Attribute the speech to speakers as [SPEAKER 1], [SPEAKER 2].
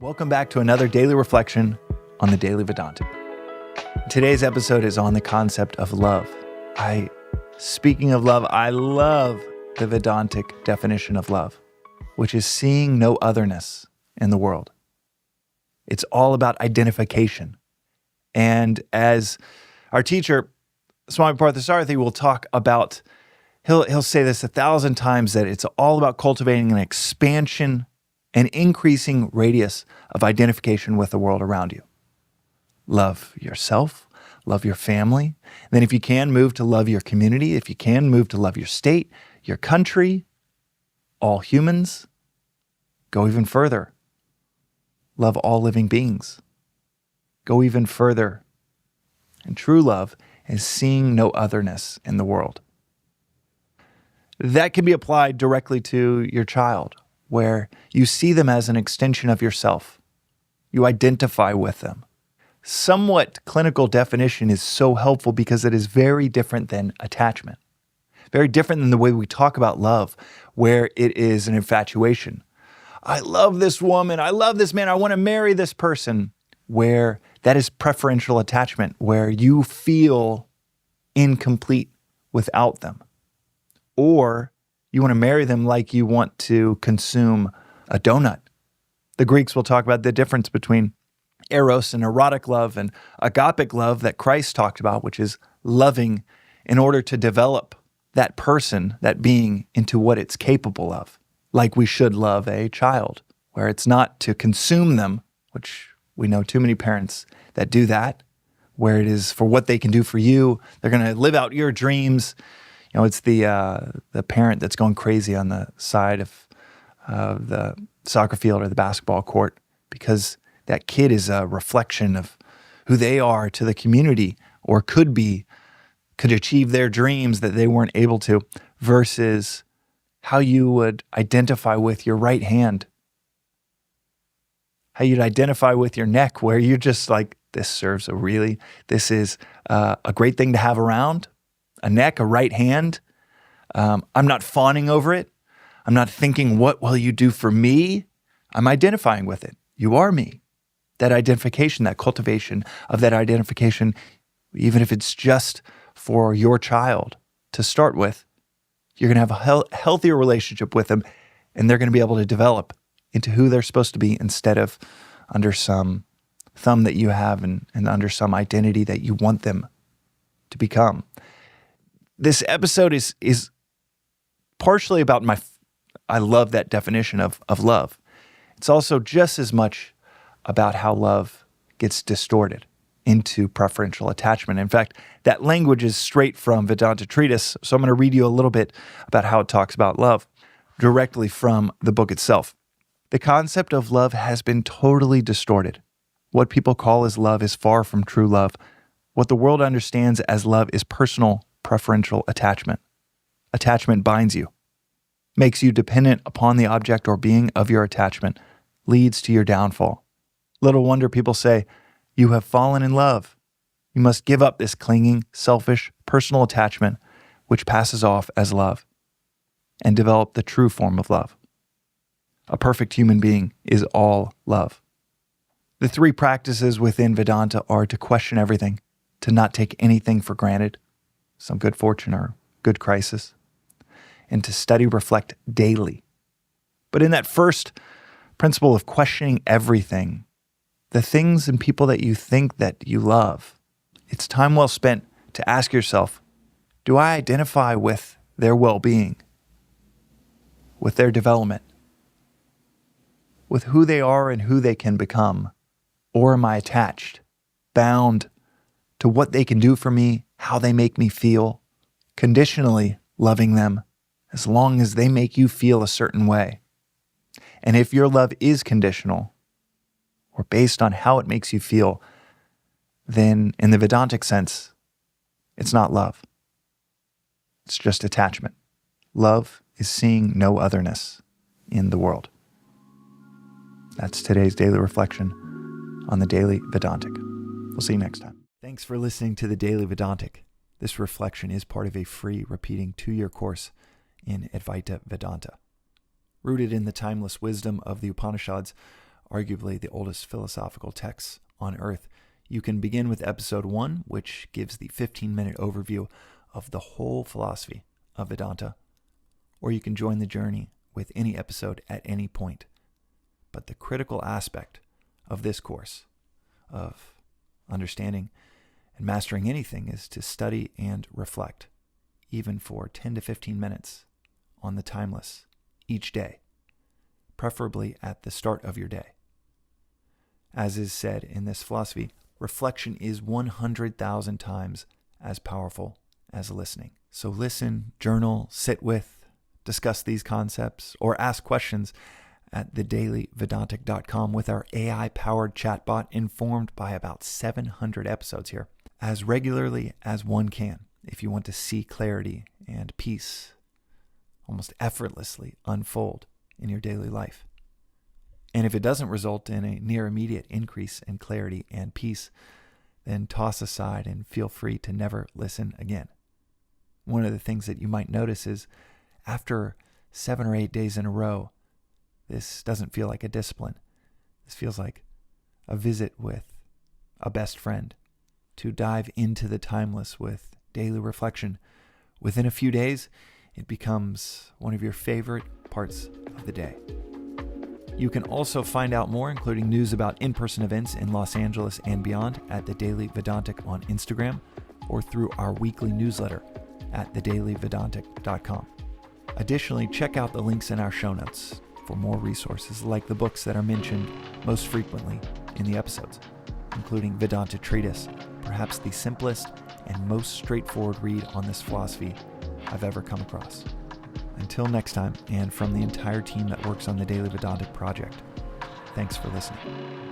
[SPEAKER 1] Welcome back to another daily reflection on the Daily Vedantic. Today's episode is on the concept of love. Speaking of love, I love the Vedantic definition of love, which is seeing no otherness in the world. It's all about identification. And as our teacher, Swami Parthasarathi, will talk about, he'll say this 1,000 times, that it's all about cultivating an expansion and increasing radius of identification with the world around you. Love yourself, love your family. And then if you can, move to love your community. If you can, move to love your state, your country, all humans. Go even further. Love all living beings. Go even further. And true love is seeing no otherness in the world. That can be applied directly to your child, where you see them as an extension of yourself. You identify with them. Somewhat clinical definition is so helpful because it is very different than attachment. Very different than the way we talk about love, where it is an infatuation. I love this woman, I love this man, I want to marry this person. Where that is preferential attachment, where you feel incomplete without them. Or you want to marry them like you want to consume a donut. The Greeks will talk about the difference between eros and erotic love and agapic love that Christ talked about, which is loving in order to develop that person, that being, into what it's capable of. Like we should love a child, where it's not to consume them, which we know too many parents that do that, where it is for what they can do for you. They're going to live out your dreams. You know, it's the parent that's going crazy on the side of the soccer field or the basketball court because that kid is a reflection of who they are to the community, or could achieve their dreams that they weren't able to, versus how you would identify with your right hand, how you'd identify with your neck, where you're just like, this is a great thing to have around. A neck, a right hand. I'm not fawning over it. I'm not thinking, what will you do for me? I'm identifying with it. You are me. That identification, that cultivation of that identification, even if it's just for your child to start with, you're going to have a healthier relationship with them, and they're going to be able to develop into who they're supposed to be instead of under some thumb that you have and under some identity that you want them to become. This episode is partially about I love that definition of love. It's also just as much about how love gets distorted into preferential attachment. In fact, that language is straight from Vedanta Treatise, so I'm going to read you a little bit about how it talks about love directly from the book itself. The concept of love has been totally distorted. What people call as love is far from true love. What the world understands as love is personal preferential attachment. Attachment binds you, makes you dependent upon the object or being of your attachment, leads to your downfall. Little wonder people say, you have fallen in love. You must give up this clinging, selfish, personal attachment, which passes off as love, and develop the true form of love. A perfect human being is all love. The three practices within Vedanta are to question everything, to not take anything for granted, some good fortune or good crisis, and to study, reflect daily. But in that first principle of questioning everything, the things and people that you think that you love, it's time well spent to ask yourself, do I identify with their well-being, with their development, with who they are and who they can become? Or am I attached, bound to what they can do for me, how they make me feel, conditionally loving them as long as they make you feel a certain way? And if your love is conditional or based on how it makes you feel, then in the Vedantic sense, it's not love. It's just attachment. Love is seeing no otherness in the world. That's today's daily reflection on the Daily Vedantic. We'll see you next time. Thanks for listening to the Daily Vedantic. This reflection is part of a free repeating 2-year course in Advaita Vedanta. Rooted in the timeless wisdom of the Upanishads, arguably the oldest philosophical texts on earth. You can begin with episode 1, which gives the 15-minute overview of the whole philosophy of Vedanta, or you can join the journey with any episode at any point. But the critical aspect of this course, of understanding and mastering anything, is to study and reflect, even for 10 to 15 minutes on the timeless each day, preferably at the start of your day. As is said in this philosophy, reflection is 100,000 times as powerful as listening. So listen, journal, sit with, discuss these concepts, or ask questions at thedailyvedantic.com with our AI-powered chatbot, informed by about 700 episodes here, as regularly as one can, if you want to see clarity and peace almost effortlessly unfold in your daily life. And if it doesn't result in a near immediate increase in clarity and peace, then toss aside and feel free to never listen again. One of the things that you might notice is after 7 or 8 days in a row, this doesn't feel like a discipline. This feels like a visit with a best friend, to dive into the timeless with daily reflection. Within a few days, it becomes one of your favorite parts of the day. You can also find out more, including news about in-person events in Los Angeles and beyond, at the Daily Vedantic on Instagram, or through our weekly newsletter at thedailyvedantic.com. Additionally, check out the links in our show notes for more resources like the books that are mentioned most frequently in the episodes, including Vedanta Treatise, perhaps the simplest and most straightforward read on this philosophy I've ever come across. Until next time, and from the entire team that works on the Daily Vedantic project, thanks for listening.